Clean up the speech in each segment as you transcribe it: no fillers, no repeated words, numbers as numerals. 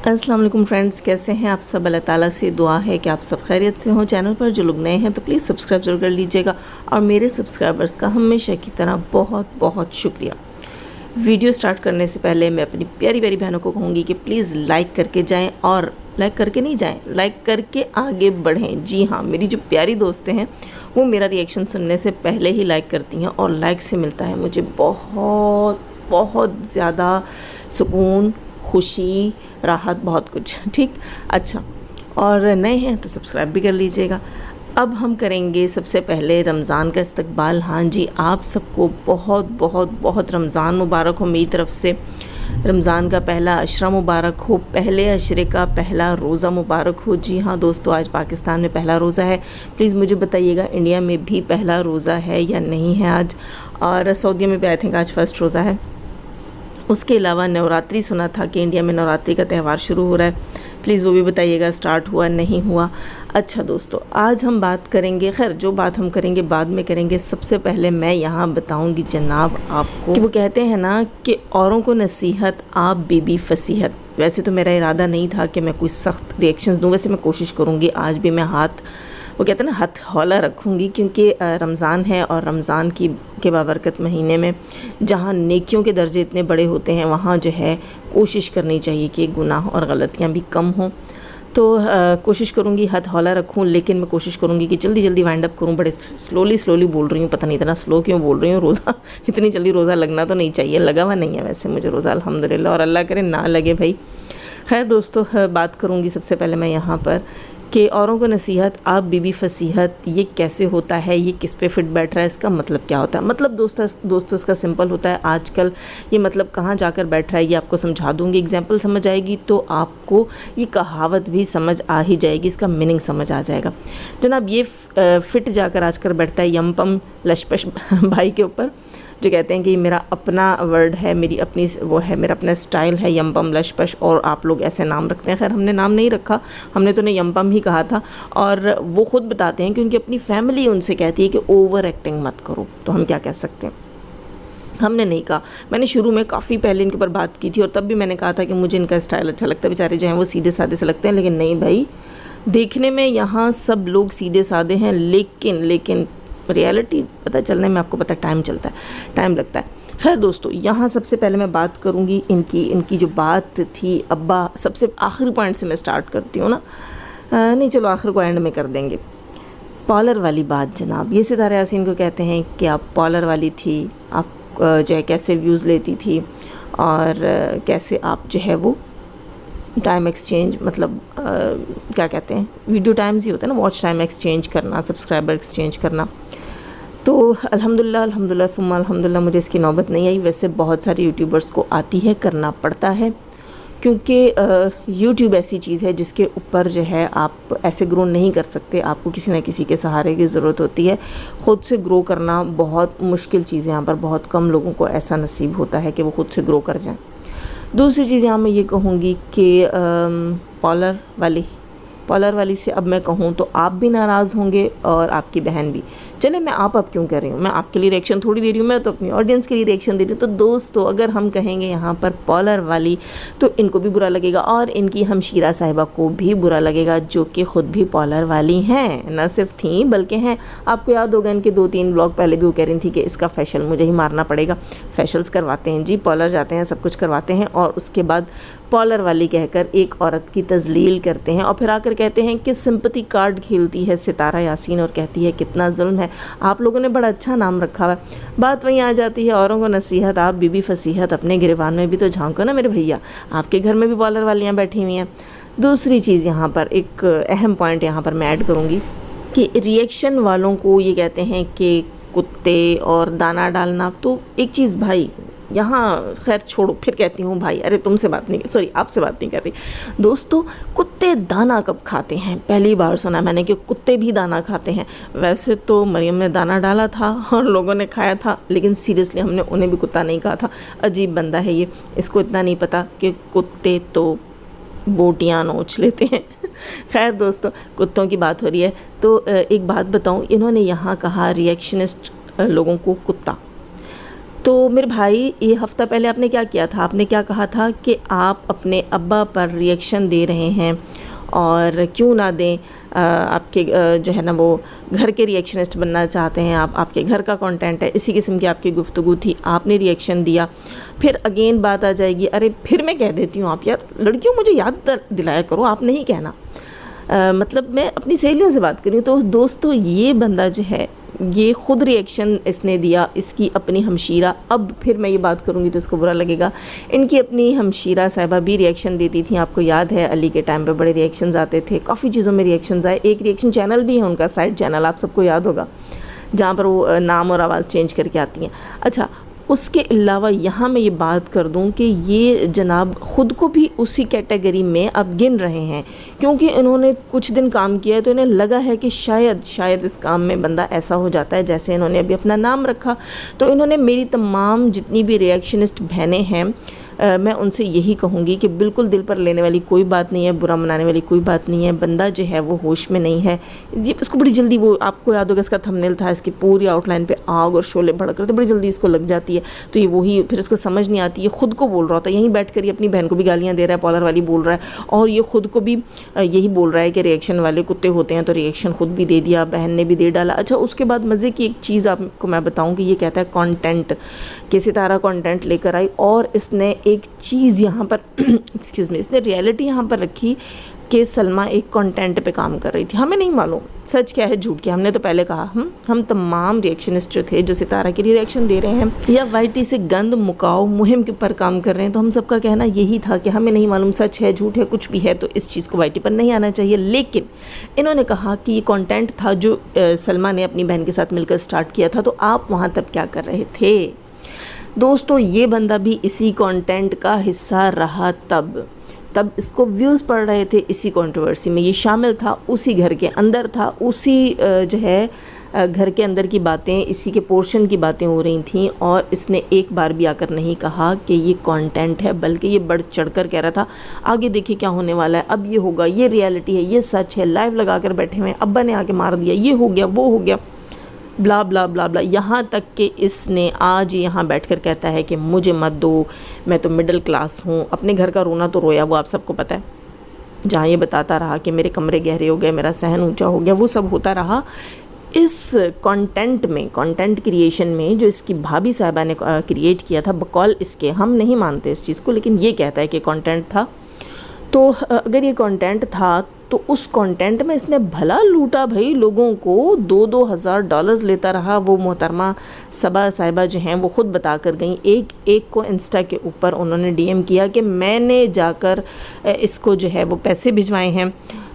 अस्सलाम वालेकुम फ्रेंड्स, कैसे हैं आप सब। अल्लाह ताला से दुआ है कि आप सब खैरियत से हों। चैनल पर जो लोग नए हैं तो प्लीज़ सब्सक्राइब ज़रूर कर लीजिएगा और मेरे सब्सक्राइबर्स का हमेशा की तरह बहुत बहुत शुक्रिया। वीडियो स्टार्ट करने से पहले मैं अपनी प्यारी प्यारी बहनों को कहूँगी कि प्लीज़ लाइक करके जाएँ और लाइक करके नहीं जाएँ, लाइक करके आगे बढ़ें। जी हाँ, मेरी जो प्यारी दोस्तें हैं वो मेरा रिएक्शन सुनने से पहले ही लाइक करती हैं और लाइक से मिलता है मुझे बहुत बहुत ज़्यादा सुकून, खुशी, राहत, बहुत कुछ। ठीक, अच्छा, और नए हैं तो सब्सक्राइब भी कर लीजिएगा। अब हम करेंगे सबसे पहले रमज़ान का इस्तकबाल। हाँ जी, आप सबको बहुत बहुत बहुत रमज़ान मुबारक हो मेरी तरफ़ से। रमज़ान का पहला अशरा मुबारक हो, पहले अशरे का पहला रोज़ा मुबारक हो। जी हाँ दोस्तों, आज पाकिस्तान में पहला रोज़ा है। प्लीज़ मुझे बताइएगा इंडिया में भी पहला रोज़ा है या नहीं है आज, और सऊदीया में भी आई थिंक आज फ़र्स्ट रोज़ा है। उसके अलावा नवरात्रि सुना था कि इंडिया में नवरात्रि का त्यौहार शुरू हो रहा है, प्लीज़ वो भी बताइएगा स्टार्ट हुआ नहीं हुआ। अच्छा दोस्तों, आज हम बात करेंगे, खैर जो बात हम करेंगे बाद में करेंगे। सबसे पहले मैं यहाँ बताऊँगी जनाब आपको कि वो कहते हैं ना कि औरों को नसीहत आप बीबी फसीहत। वैसे तो मेरा इरादा नहीं था कि मैं कोई सख्त रिएक्शंस दूँ, वैसे मैं कोशिश करूँगी आज भी मैं वो कहते हैं ना हथौला रखूँगी, क्योंकि रमज़ान है और रमज़ान के बाबरकत महीने में जहाँ नेकियों के दर्जे इतने बड़े होते हैं वहाँ जो है कोशिश करनी चाहिए कि गुनाह और गलतियाँ भी कम हों। तो कोशिश करूँगी हथौला रखूँ, लेकिन मैं कोशिश करूँगी कि जल्दी जल्दी वाइंड अप करूँ। बड़े स्लोली बोल रही हूँ, पता नहीं इतना स्लो क्यों बोल रही हूँ। रोज़ा इतनी जल्दी रोज़ा लगना तो नहीं चाहिए, लगा हुआ नहीं है वैसे मुझे रोज़ा अल्हम्दुलिल्लाह, और अल्लाह करे ना लगे भाई। खैर दोस्तों, बात करूँगी सबसे पहले मैं यहाँ पर कि औरों को नसीहत आप बीबी फसीहत, ये कैसे होता है, ये किस पे फिट बैठ रहा है, इसका मतलब क्या होता है। मतलब दोस्तों इसका सिंपल होता है। आजकल ये मतलब कहाँ जाकर बैठ रहा है ये आपको समझा दूँगी। एग्जाम्पल समझ आएगी तो आपको ये कहावत भी समझ आ ही जाएगी, इसका मीनिंग समझ आ जाएगा। जनाब ये फिट जाकर आजकल बैठता है यमपम लशपश भाई के ऊपर, जो कहते हैं कि मेरा अपना वर्ड है, मेरी अपनी वो है, मेरा अपना स्टाइल है यमपम लशपश, और आप लोग ऐसे नाम रखते हैं। खैर हमने नाम नहीं रखा, हमने तो नहीं यमपम ही कहा था, और वो ख़ुद बताते हैं कि उनकी अपनी फैमिली उनसे कहती है कि ओवर एक्टिंग मत करो। तो हम क्या कह सकते हैं, हमने नहीं कहा। मैंने शुरू में काफ़ी पहले इनके ऊपर बात की थी और तब भी मैंने कहा था कि मुझे इनका स्टाइल अच्छा लगता है। बेचारे जो हैं वो सीधे साधे से लगते हैं, लेकिन नहीं भाई, देखने में यहाँ सब लोग सीधे साधे हैं, लेकिन रियलिटी पता चलने में आपको पता टाइम लगता है। खैर दोस्तों, यहाँ सबसे पहले मैं बात करूँगी इनकी जो बात थी अब्बा, सबसे आखिरी पॉइंट से मैं स्टार्ट करती हूँ ना, नहीं चलो आखिर को एंड में कर देंगे। पॉलर वाली बात जनाब, ये सितारा यासीन को कहते हैं कि आप पॉलर वाली थी, आप जो है कैसे व्यूज़ लेती थी और कैसे आप जो है वो टाइम एक्सचेंज, मतलब क्या कहते हैं, वीडियो टाइम्स ही होता है ना, वॉच टाइम एक्सचेंज करना, सब्सक्राइबर एक्सचेंज करना। तो अल्हम्दुलिल्लाह सुम्मा अल्हम्दुलिल्लाह मुझे इसकी नौबत नहीं आई। वैसे बहुत सारे यूट्यूबर्स को आती है, करना पड़ता है, क्योंकि यूट्यूब ऐसी चीज़ है जिसके ऊपर जो है आप ऐसे ग्रो नहीं कर सकते, आपको किसी न किसी के सहारे की ज़रूरत होती है। ख़ुद से ग्रो करना बहुत मुश्किल चीज़ है, यहाँ पर बहुत कम लोगों को ऐसा नसीब होता है कि वो ख़ुद से ग्रो कर जाएँ। दूसरी चीज़ यहाँ मैं ये कहूँगी कि पॉलर वाली से अब मैं कहूँ तो आप भी नाराज़ होंगे और आपकी बहन भी। चले, मैं आप क्यों कह रही हूँ, मैं आपके लिए रिएक्शन थोड़ी दे रही हूँ, मैं तो अपनी ऑडियंस के लिए रिएक्शन दे रही हूँ। तो दोस्तों, अगर हम कहेंगे यहाँ पर पॉलर वाली तो इनको भी बुरा लगेगा और इनकी हमशीरा साहिबा को भी बुरा लगेगा, जो कि ख़ुद भी पॉलर वाली हैं, न सिर्फ थी बल्कि हैं। आपको याद होगा इनके 2-3 ब्लॉग पहले भी वो कह रही थी कि इसका फैशल मुझे ही मारना पड़ेगा। फैशल्स करवाते हैं जी, पॉलर जाते हैं, सब कुछ करवाते हैं, और उसके बाद पॉलर वाली कहकर एक औरत की तजलील करते हैं और फिर आकर कहते हैं कि सिंपैथी कार्ड खेलती है सितारा यासीन और कहती है कितना जुल्म है। आप लोगों ने बड़ा अच्छा नाम रखा हुआ है। बात वहीं आ जाती है, औरों को नसीहत आप बीबी फसीहत, अपने गिरबान में भी तो झांको ना मेरे भैया, आपके घर में भी पॉलर वालियाँ बैठी हुई हैं। दूसरी चीज़ यहाँ पर एक अहम पॉइंट यहाँ पर मैं ऐड करूँगी कि रिएक्शन वालों को ये कहते हैं कि कुत्ते और दाना डालना। तो एक चीज़ भाई यहाँ, खैर छोड़ो, फिर कहती हूँ भाई, अरे तुमसे बात नहीं, सॉरी आपसे बात नहीं कर रही। दोस्तों, कुत्ते दाना कब खाते हैं? पहली बार सुना मैंने कि कुत्ते भी दाना खाते हैं। वैसे तो मरियम ने दाना डाला था और लोगों ने खाया था, लेकिन सीरियसली हमने उन्हें भी कुत्ता नहीं कहा था। अजीब बंदा है ये, इसको इतना नहीं पता कि कुत्ते तो बोटियाँ नोच लेते हैं। खैर दोस्तों, कुत्तों की बात हो रही है तो एक बात बताऊँ, इन्होंने यहाँ कहा रिएक्शनिस्ट लोगों को कुत्ता, तो मेरे भाई, ये हफ़्ता पहले आपने क्या किया था? आपने क्या कहा था कि आप अपने अब्बा पर रिएक्शन दे रहे हैं और क्यों ना दें, आपके जो है ना वो घर के रिएक्शनिस्ट बनना चाहते हैं आप, आपके घर का कंटेंट है, इसी किस्म की आपकी गुफ्तगू थी, आपने रिएक्शन दिया। फिर अगेन बात आ जाएगी, अरे फिर मैं कह देती हूँ, आप यार लड़कियों मुझे याद दिलाया करो, आप नहीं कहना। मतलब मैं अपनी सहेलियों से बात करूँ तो दोस्तों, ये बंदा जो है ये ख़ुद रिएक्शन इसने दिया, इसकी अपनी हमशीरा, अब फिर मैं ये बात करूँगी तो इसको बुरा लगेगा, इनकी अपनी हमशीरा साहिबा भी रिएक्शन देती थी। आपको याद है अली के टाइम पे बड़े रिएक्शंस आते थे, काफ़ी चीज़ों में रिएक्शंस आए। एक रिएक्शन चैनल भी है उनका, साइड चैनल, आप सबको याद होगा, जहाँ पर वो नाम और आवाज़ चेंज करके आती हैं। अच्छा, उसके अलावा यहाँ मैं ये बात कर दूँ कि ये जनाब ख़ुद को भी उसी कैटेगरी में अब गिन रहे हैं, क्योंकि इन्होंने कुछ दिन काम किया है तो इन्हें लगा है कि शायद इस काम में बंदा ऐसा हो जाता है जैसे इन्होंने अभी अपना नाम रखा। तो इन्होंने मेरी तमाम जितनी भी रिएक्शनिस्ट बहनें हैं, मैं उनसे यही कहूँगी कि बिल्कुल दिल पर लेने वाली कोई बात नहीं है, बुरा मनाने वाली कोई बात नहीं है। बंदा जो है वो होश में नहीं है, ये इसको बड़ी जल्दी, वो आपको याद होगा इसका थंबनेल था, इसकी पूरी आउटलाइन पे आग और शोले भड़क रहे थे, बड़ी जल्दी इसको लग जाती है। तो ये वही, फिर इसको समझ नहीं आती, ये ख़ुद को बोल रहा होता है, यहीं बैठ कर ये अपनी बहन को भी गालियाँ दे रहा है, पॉलर वाली बोल रहा है, और ये ख़ुद को भी यही बोल रहा है कि रिएक्शन वाले कुत्ते होते हैं, तो रिएक्शन ख़ुद भी दे दिया, बहन ने भी दे डाला। अच्छा, उसके बाद मज़े की एक चीज़ आपको मैं बताऊँ कि ये कहता है कंटेंट, कि सितारा कंटेंट लेकर आई, और इसने एक चीज़ यहाँ पर एक्सक्यूज़ मी, इसने रियलिटी यहाँ पर रखी कि सलमा एक कंटेंट पे काम कर रही थी। हमें नहीं मालूम सच क्या है झूठ क्या, हमने तो पहले कहा हम तमाम रिएक्शनिस्ट जो थे, जो सितारा के लिए रिएक्शन दे रहे हैं या वाईटी से गंद मुकाओ मुहिम के ऊपर काम कर रहे हैं, तो हम सबका कहना यही था कि हमें नहीं मालूम सच है झूठ है कुछ भी है, तो इस चीज़ को वाईटी पर नहीं आना चाहिए। लेकिन इन्होंने कहा कि ये कंटेंट था जो सलमा ने अपनी बहन के साथ मिलकर स्टार्ट किया था, तो आप वहाँ तब क्या कर रहे थे? दोस्तों, ये बंदा भी इसी कंटेंट का हिस्सा रहा, तब इसको व्यूज़ पड़ रहे थे, इसी कंट्रोवर्सी में ये शामिल था, उसी घर के अंदर था, उसी जो है घर के अंदर की बातें, इसी के पोर्शन की बातें हो रही थीं, और इसने एक बार भी आकर नहीं कहा कि ये कंटेंट है, बल्कि ये बढ़ चढ़कर कह रहा था आगे देखिए क्या होने वाला है, अब ये होगा, ये रियलिटी है, ये सच है, लाइव लगा कर बैठे हुए हैं, अब्बा ने आके मार दिया, ये हो गया वो हो गया, ब्ला ब्ला ब्ला ब्ला। यहाँ तक कि इसने आज यहाँ बैठकर कहता है कि मुझे मत दो, मैं तो मिडिल क्लास हूँ। अपने घर का रोना तो रोया, वो आप सबको पता है, जहाँ ये बताता रहा कि मेरे कमरे गहरे हो गए, मेरा सहन ऊंचा हो गया, वो सब होता रहा। इस कंटेंट में, कंटेंट क्रिएशन में जो इसकी भाभी साहिबा ने क्रिएट किया था, बकौल इसके, हम नहीं मानते इस चीज़ को, लेकिन ये कहता है कि कंटेंट था। तो अगर ये कंटेंट था तो उस कंटेंट में इसने भला लूटा भाई लोगों को, 2-2 हज़ार डॉलर्स लेता रहा। वो मोहतरमा सबा साहिबा जो हैं वो ख़ुद बता कर गई, एक को इंस्टा के ऊपर उन्होंने डीएम किया कि मैंने जाकर इसको जो है वो पैसे भिजवाए हैं,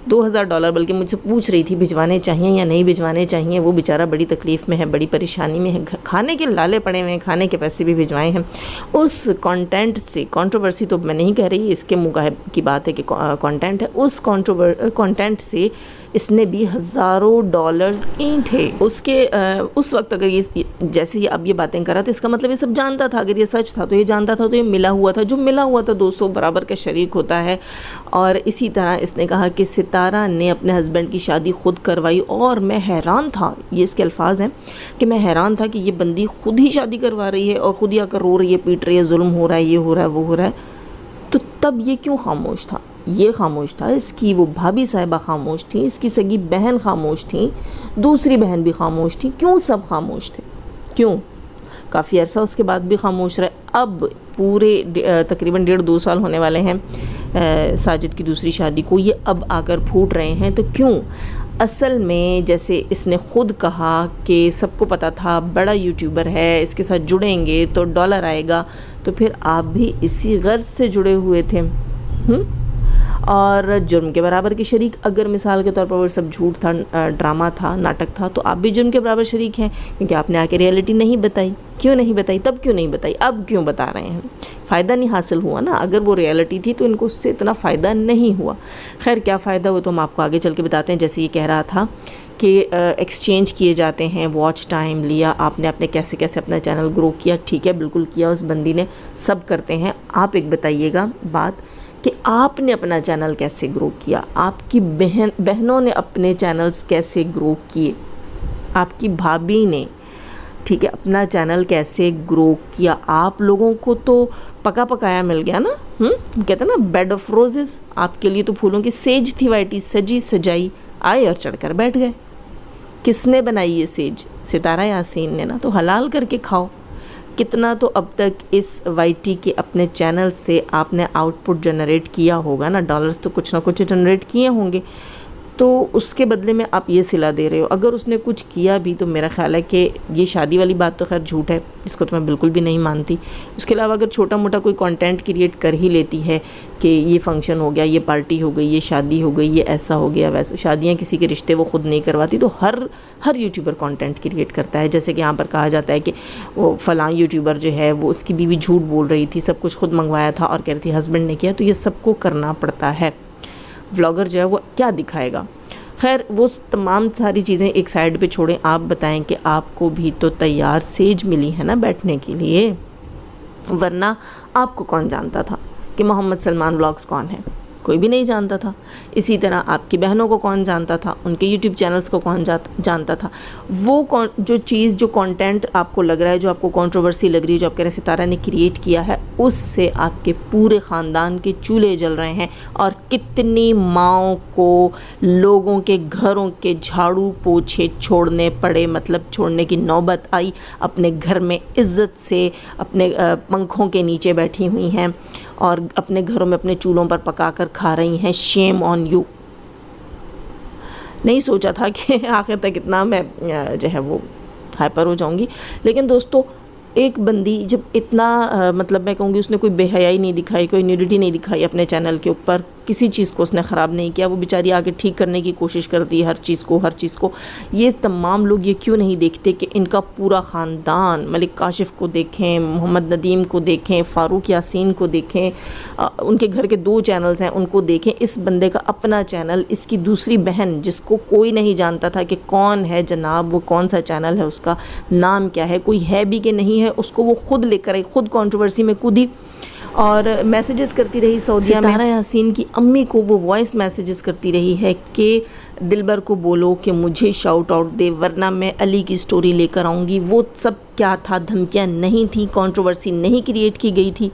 2000 डॉलर, बल्कि मुझसे पूछ रही थी भिजवाने चाहिए या नहीं भिजवाने चाहिए। वो बेचारा बड़ी तकलीफ़ में है, बड़ी परेशानी में है, खाने के लाले पड़े हुए हैं, खाने के पैसे भी भिजवाए हैं। उस कंटेंट से, कंट्रोवर्सी तो मैं नहीं कह रही, इसके मुँह की बात है कि कंटेंट है, उस कंटेंट से इसने भी हज़ारों डॉलर्स ईंटे। उसके उस वक्त अगर ये जैसे ये अब ये बातें करा, तो इसका मतलब ये सब जानता था। अगर ये सच था तो ये जानता था, तो ये मिला हुआ था, जो मिला हुआ था 200 बराबर का शरीक होता है। और इसी तरह इसने कहा कि सितारा ने अपने हस्बैंड की शादी खुद करवाई, और मैं हैरान था, ये इसके अल्फाज हैं कि मैं हैरान था कि ये बंदी खुद ही शादी करवा रही है और खुद ही आकर रो रही है, पीट रही है, जुल्म हो रहा है, ये हो रहा है, वो हो रहा है। तो तब ये क्यों खामोश था? ये खामोश था, इसकी वो भाभी साहिबा खामोश थी, इसकी सगी बहन खामोश थी, दूसरी बहन भी खामोश थी। क्यों सब खामोश थे? क्यों? काफ़ी अरसा उसके बाद भी खामोश रहे। अब पूरे तकरीबन 1.5-2 साल होने वाले हैं साजिद की दूसरी शादी को, ये अब आकर फूट रहे हैं। तो क्यों? असल में जैसे इसने ख़ुद कहा कि सबको पता था बड़ा यूट्यूबर है, इसके साथ जुड़ेंगे तो डॉलर आएगा, तो फिर आप भी इसी गर्ज से जुड़े हुए थे और जुर्म के बराबर के शरीक। अगर मिसाल के तौर पर वो सब झूठ था, ड्रामा था, नाटक था, तो आप भी जुर्म के बराबर शरीक हैं, क्योंकि आपने आके रियलिटी नहीं बताई। क्यों नहीं बताई? तब क्यों नहीं बताई? अब क्यों बता रहे हैं? फ़ायदा नहीं हासिल हुआ ना। अगर वो रियलिटी थी तो इनको उससे इतना फ़ायदा नहीं हुआ। खैर, क्या फ़ायदा हुआ तो हम आपको आगे चल के बताते हैं। जैसे ये कह रहा था कि एक्सचेंज किए जाते हैं, वॉच टाइम लिया आपने, आपने कैसे कैसे अपना चैनल ग्रो किया। ठीक है, बिल्कुल किया, उस बंदी ने, सब करते हैं। आप एक बताइएगा बात कि आपने अपना चैनल कैसे ग्रो किया, आपकी बहनों ने अपने चैनल्स कैसे ग्रो किए, आपकी भाभी ने, ठीक है, अपना चैनल कैसे ग्रो किया। आप लोगों को तो पका पकाया मिल गया ना, कहते हैं ना बेड ऑफ रोजेस, आपके लिए तो फूलों की सेज थी वाइटी, सजी सजाई, आए और चढ़कर बैठ गए। किसने बनाई ये सेज? सितारा यासीन ने ना, तो हलाल करके खाओ। कितना तो अब तक इस वाईटी के अपने चैनल से आपने आउटपुट जनरेट किया होगा ना, डॉलर्स तो कुछ ना कुछ जनरेट किए होंगे, तो उसके बदले में आप ये सिला दे रहे हो। अगर उसने कुछ किया भी तो मेरा ख्याल है कि ये शादी वाली बात तो खैर झूठ है, इसको तो मैं बिल्कुल भी नहीं मानती। उसके अलावा अगर छोटा मोटा कोई कंटेंट क्रिएट कर ही लेती है कि ये फंक्शन हो गया, ये पार्टी हो गई, ये शादी हो गई, ये ऐसा हो गया वैसा, शादियाँ किसी के रिश्ते वो खुद नहीं करवाती, तो हर यूट्यूबर कंटेंट क्रिएट करता है। जैसे कि यहाँ पर कहा जाता है कि वो फ़लाँ यूट्यूबर जो है वो उसकी बीवी झूठ बोल रही थी, सब कुछ खुद मंगवाया था और कह रही थी हस्बैंड ने किया, तो ये सबको करना पड़ता है। व्लॉगर जो है वो क्या दिखाएगा। खैर वो तमाम सारी चीज़ें एक साइड पे छोड़ें, आप बताएं कि आपको भी तो तैयार सेज मिली है ना बैठने के लिए, वरना आपको कौन जानता था कि मोहम्मद सलमान व्लॉग्स कौन है? कोई भी नहीं जानता था। इसी तरह आपकी बहनों को कौन जानता था, उनके यूट्यूब चैनल्स को कौन जानता था। वो जो चीज़, जो कंटेंट आपको लग रहा है, जो आपको कंट्रोवर्सी लग रही है, जो आप कह रहे हैं सितारा ने क्रिएट किया है, उससे आपके पूरे ख़ानदान के चूल्हे जल रहे हैं और कितनी माओं को लोगों के घरों के झाड़ू पोछे छोड़ने पड़े, मतलब छोड़ने की नौबत आई। अपने घर में इज़्ज़त से अपने पंखों के नीचे बैठी हुई हैं और अपने घरों में अपने चूल्हों पर पका कर खा रही हैं। Shame on you. नहीं सोचा था कि आखिर तक इतना मैं जो है वो हाइपर हो जाऊंगी, लेकिन दोस्तों एक बंदी जब इतना मतलब मैं कहूँगी उसने कोई बेहयाई नहीं दिखाई, कोई न्यूडिटी नहीं दिखाई अपने चैनल के ऊपर, किसी चीज़ को उसने ख़राब नहीं किया, वो बेचारी आगे ठीक करने की कोशिश करती है हर चीज़ को। ये तमाम लोग ये क्यों नहीं देखते कि इनका पूरा ख़ानदान, मलिक काशिफ़ को देखें, मोहम्मद नदीम को देखें, फ़ारूक यासीन को देखें, उनके घर के 2 चैनल्स हैं उनको देखें, इस बंदे का अपना चैनल, इसकी दूसरी बहन जिसको कोई नहीं जानता था कि कौन है जनाब, वो कौन सा चैनल है, उसका नाम क्या है, कोई है भी कि नहीं है, उसको वो खुद लेकर आई, खुद कंट्रोवर्सी में कूदी और मैसेजेस करती रही सऊदीया में। सितारा यासीन की अम्मी को वो वॉइस मैसेजेस करती रही है कि दिलबर को बोलो कि मुझे शाउट आउट दे, वरना मैं अली की स्टोरी लेकर आऊँगी। वो सब क्या था? धमकियाँ नहीं थी, कंट्रोवर्सी नहीं क्रिएट की गई थी।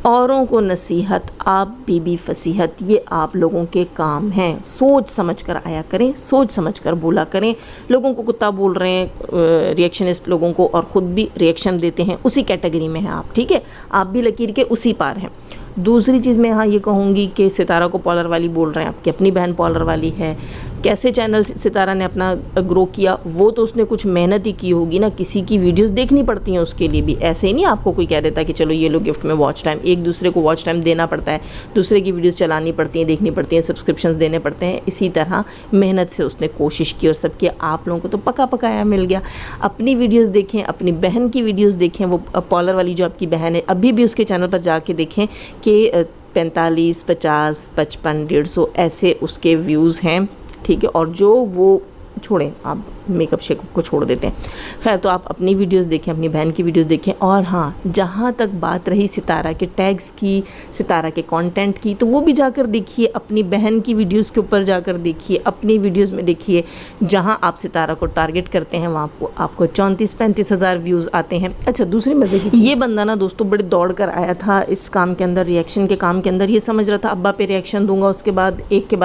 औरों को नसीहत, आप बीबी फसीहत, ये आप लोगों के काम हैं। सोच समझ कर आया करें, सोच समझ कर बोला करें। लोगों को कुत्ता बोल रहे हैं रिएक्शनिस्ट लोगों को, और ख़ुद भी रिएक्शन देते हैं, उसी कैटेगरी में हैं आप, ठीक है? आप भी लकीर के उसी पार हैं। दूसरी चीज़ मैं यहाँ ये कहूँगी कि सितारा को पॉलर वाली बोल रहे हैं, आपकी अपनी बहन पॉलर वाली है। कैसे चैनल सितारा ने अपना ग्रो किया, वो तो उसने कुछ मेहनत ही की होगी ना, किसी की वीडियोस देखनी पड़ती हैं उसके लिए भी। ऐसे ही नहीं आपको कोई कह देता कि चलो ये लो गिफ्ट में वॉच टाइम, एक दूसरे को वॉच टाइम देना पड़ता है, दूसरे की वीडियोस चलानी पड़ती हैं, देखनी पड़ती हैं, सब्सक्रिप्शंस देने पड़ते हैं। इसी तरह मेहनत से उसने कोशिश की और सब किया। आप लोगों को तो पका पकाया मिल गया। अपनी वीडियोज़ देखें, अपनी बहन की वीडियोज़ देखें, वो पॉलर वाली जो आपकी बहन है, अभी भी उसके चैनल पर जाके देखें कि 45, 50, 55, 150 ऐसे उसके व्यूज़ हैं, ठीक है? और जो वो छोड़ें, आप मेकअप शेकअप को छोड़ देते हैं। खैर, तो आप अपनी वीडियोस देखें, अपनी बहन की वीडियोस देखें। और हाँ, जहाँ तक बात रही सितारा के टैग्स की, सितारा के कंटेंट की, तो वो भी जाकर देखिए, अपनी बहन की वीडियोस के ऊपर जाकर देखिए, अपनी वीडियोस में देखिए। जहाँ आप सितारा को टारगेट करते हैं वहाँ आपको 34-35 हज़ार व्यूज़ आते हैं। अच्छा, दूसरी मज़े की चीज़, ये बंदा ना दोस्तों बड़े दौड़ कर आया था इस काम के अंदर, रिएक्शन के काम के अंदर। ये समझ रहा था अब्बा पे रिएक्शन दूंगा, उसके बाद एक के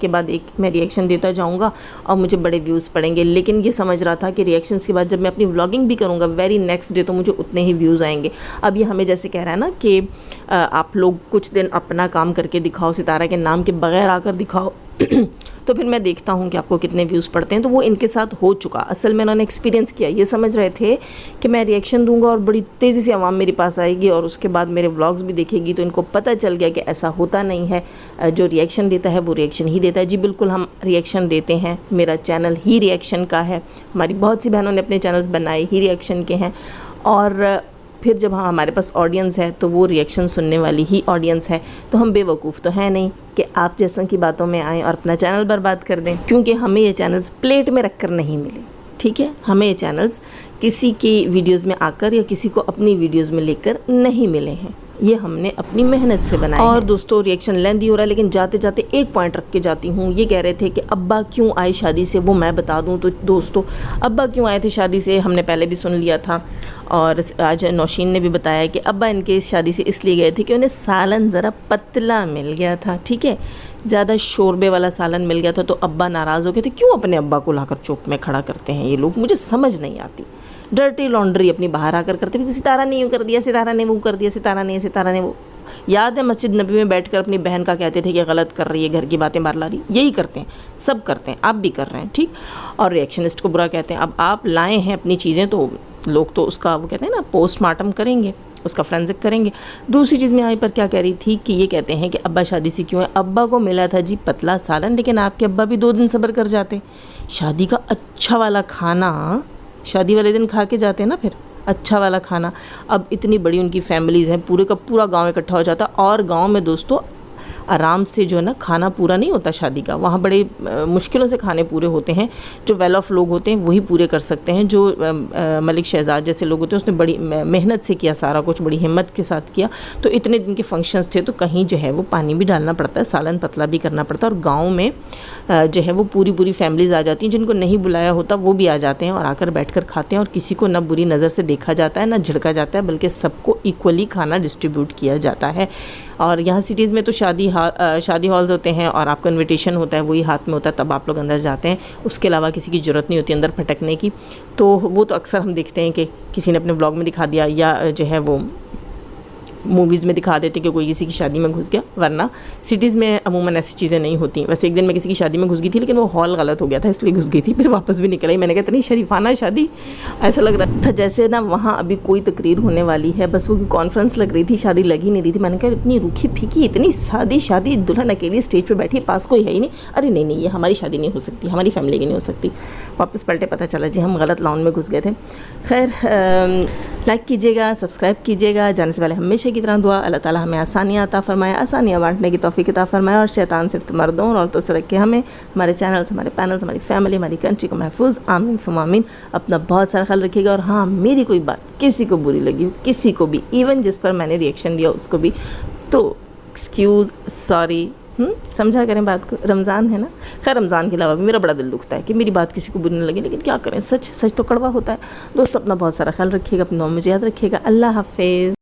बाद एक मैं रिएक्शन देता जाऊँगा और मुझे बड़े व्यूज़ पड़ेंगे। लेकिन ये समझ रहा था कि रिएक्शंस के बाद जब मैं अपनी व्लॉगिंग भी करूँगा वेरी नेक्स्ट डे, तो मुझे उतने ही व्यूज़ आएंगे। अब ये हमें जैसे कह रहा है ना कि आप लोग कुछ दिन अपना काम करके दिखाओ, सितारा के नाम के बगैर आकर दिखाओ तो फिर मैं देखता हूँ कि आपको कितने व्यूज़ पड़ते हैं। तो वो इनके साथ हो चुका। असल में उन्होंने एक्सपीरियंस किया। ये समझ रहे थे कि मैं रिएक्शन दूंगा और बड़ी तेज़ी से आवाम मेरे पास आएगी और उसके बाद मेरे व्लॉग्स भी देखेगी। तो इनको पता चल गया कि ऐसा होता नहीं है, जो रिएक्शन देता है वो रिएक्शन ही देता है। जी बिल्कुल, हम रिएक्शन देते हैं, मेरा चैनल ही रिएक्शन का है, हमारी बहुत सी बहनों ने अपने चैनल्स बनाए ही रिएक्शन के हैं। और फिर जब हमारे पास ऑडियंस है तो वो रिएक्शन सुनने वाली ही ऑडियंस है। तो हम बेवकूफ़ तो हैं नहीं कि आप जैसों की बातों में आएँ और अपना चैनल बर्बाद कर दें, क्योंकि हमें ये चैनल्स प्लेट में रख कर नहीं मिले, ठीक है? हमें ये चैनल्स किसी की वीडियोज़ में आकर या किसी को अपनी वीडियोज़ में लेकर नहीं मिले हैं। ये हमने अपनी मेहनत से बनाया। और दोस्तों रिएक्शन लेंथी हो रहा है, लेकिन जाते जाते एक पॉइंट रख के जाती हूँ। ये कह रहे थे कि अब्बा क्यों आए शादी से, वो मैं बता दूँ। तो दोस्तों अब्बा क्यों आए थे शादी से हमने पहले भी सुन लिया था, और आज नौशीन ने भी बताया कि अब्बा इनके इस शादी से इसलिए गए थे कि उन्हें सालन ज़रा पतला मिल गया था, ठीक है, ज़्यादा शोरबे वाला सालन मिल गया था, तो अब्बा नाराज़ हो गए थे। क्यों अपने अब्बा को लाकर चौक में खड़ा करते हैं ये लोग, मुझे समझ नहीं आती। डर्टी लॉन्ड्री अपनी बाहर आकर करते हैं, सितारा ने यूँ कर दिया, सितारा ने वो कर दिया, सितारा ने वो। याद है मस्जिद नबी में बैठकर अपनी बहन का कहते थे कि गलत कर रही है, घर की बातें बाहर ला रही। यही करते हैं, सब करते हैं, आप भी कर रहे हैं, ठीक। और रिएक्शनिस्ट को बुरा कहते हैं। अब आप लाए हैं अपनी चीज़ें, तो लोग तो उसका वो कहते हैं ना पोस्टमार्टम करेंगे, उसका फ्रेंजिक करेंगे। दूसरी चीज़ में यहाँ पर क्या कह रही थी कि ये कहते हैं कि अब्बा शादी से क्यों है। अब्बा को मिला था जी पतला सालन, लेकिन आपके अब्बा भी 2 दिन सब्र कर जाते। शादी का अच्छा वाला खाना शादी वाले दिन खा के जाते हैं ना, फिर अच्छा वाला खाना। अब इतनी बड़ी उनकी फैमिलीज़ हैं, पूरे का पूरा गांव इकट्ठा हो जाता, और गांव में दोस्तों आराम से जो है ना खाना पूरा नहीं होता शादी का, वहाँ बड़े मुश्किलों से खाने पूरे होते हैं। जो वेल ऑफ लोग होते हैं वही पूरे कर सकते हैं। जो मलिक शहजाद जैसे लोग होते हैं उसने बड़ी मेहनत से किया, सारा कुछ बड़ी हिम्मत के साथ किया। तो इतने दिन के फंक्शंस थे, तो कहीं जो है वो पानी भी डालना पड़ता है, सालन पतला भी करना पड़ता है। और गाँव में जो है वो पूरी फैमिलीज़ आ जाती हैं, जिनको नहीं बुलाया होता वो भी आ जाते हैं और आकर बैठकर खाते हैं। और किसी को ना बुरी नज़र से देखा जाता है, ना झिड़का जाता है, बल्कि सबको इक्वली खाना डिस्ट्रीब्यूट किया जाता है। और यहाँ सिटीज़ में तो शादी हॉल्स होते हैं और आपका इन्विटेशन होता है, वही हाथ में होता है, तब आप लोग अंदर जाते हैं। उसके अलावा किसी की ज़रूरत नहीं होती अंदर भटकने की। तो वो तो अक्सर हम देखते हैं कि किसी ने अपने ब्लॉग में दिखा दिया, या जो है वो मूवीज़ में दिखा देते कि कोई किसी की शादी में घुस गया, वरना सिटीज़ में अमूमन ऐसी चीज़ें नहीं होती। वैसे एक दिन मैं किसी की शादी में घुस गई थी, लेकिन वो हॉल गलत हो गया था, इसलिए घुस गई थी, फिर वापस भी निकल आई। मैंने कहा इतनी शरीफाना शादी, ऐसा लग रहा था जैसे ना वहाँ अभी कोई तकरीर होने वाली है, बस वो कॉन्फ्रेंस लग रही थी, शादी लग ही नहीं रही थी। मैंने कहा इतनी रूखी फीकी, इतनी सादी शादी, दुल्हन अकेली स्टेज पर बैठी, पास कोई है ही नहीं। अरे नहीं, ये हमारी शादी नहीं हो सकती, हमारी फैमिली की नहीं हो सकती। वापस पलटे पता चला जी हम गलत लाउन में घुस गए थे। खैर लाइक कीजिएगा, सब्सक्राइब कीजिएगा। जाने से पहले हमेशा की तरह दुआ, अल्लाह ताला हमें आसानियाँ अता फरमाए, आसानियाँ बांटने की तौफीक अता फरमाए, और शैतान सिर्फ मर्दों और औरतों से रखे हमें, हमारे चैनल्स, हमारे पैनल्स, हमारी फैमिली, हमारी कंट्री को महफूज। आमीन फुम आमीन। अपना बहुत सारा ख्याल रखिएगा। और हाँ, मेरी कोई बात किसी को बुरी लगी हो, किसी को भी, इवन जिस पर मैंने रिएक्शन दिया उसको भी, तो एक्सक्यूज़, सॉरी, समझा करें बात को। रमज़ान है ना, खैर रमज़ान के अलावा भी मेरा बड़ा दिल दुखता है कि मेरी बात किसी को बुरी न लगे, लेकिन क्या करें, सच तो कड़वा होता है। दोस्तों अपना बहुत सारा ख्याल रखिएगा, अपनी दुआ में याद रखिएगा। अल्लाह हाफिज़।